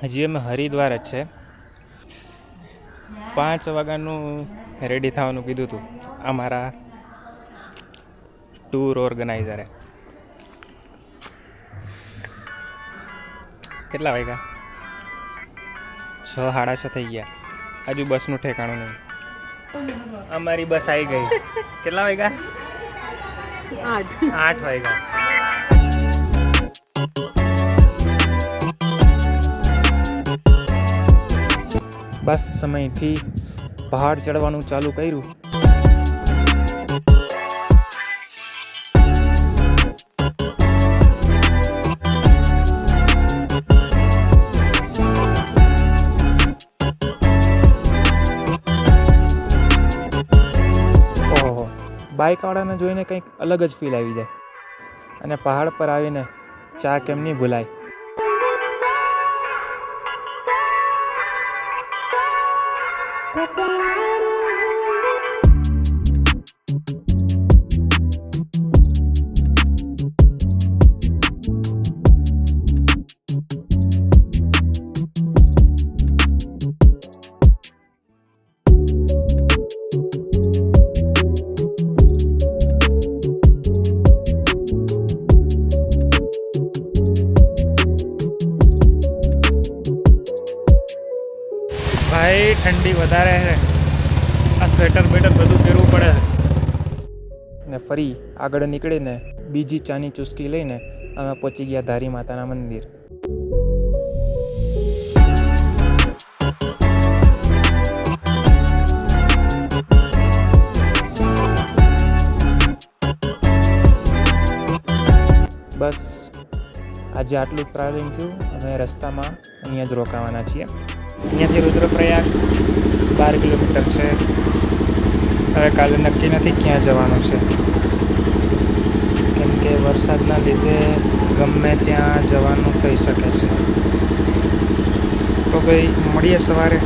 હજી અમે હરિદ્વાર જ છે. 5 વાગ્યાનું રેડી થવાનું કીધું હતું અમારા ટૂર ઓર્ગેનાઇઝરે. કેટલા વાગ્યા? 6, 6:30 થઈ ગયા. હજુ બસનું ઠેકાણું નહીં. અમારી બસ આવી ગઈ. કેટલા વાગ્યા? 8 વાગ્યા. બસ સમયથી પહાડ ચડવાનું ચાલુ કર્યું. ઓહો, બાઇકવાળાને જોઈને કંઈક અલગ જ ફીલ આવી જાય. અને પહાડ પર આવીને ચા કેમ નહીં ભૂલાય. ભાઈ ઠંડી વધારે છે. આ સ્વેટર બેટર બધું પહેરવું પડે છે. ને ફરી આગળ નીકળીને બીજી ચાની ચુસ્કી લઈને અમે પહોંચી ગયા ધારી માતાના મંદિર. બસ આજે આટલું જ ટ્રાવેલિંગ થયું. અમે રસ્તામાં અહીંયા જ રોકાવાના છીએ. અહીંયાથી રુદ્રપ્રયાગ 12 કિલોમીટર છે. હવે કાલે નક્કી નથી ક્યાં જવાનું છે, કેમ કે વરસાદના લીધે ગમે ત્યાં જવાનું થઈ શકે છે. તો ભાઈ મળીએ સવારે.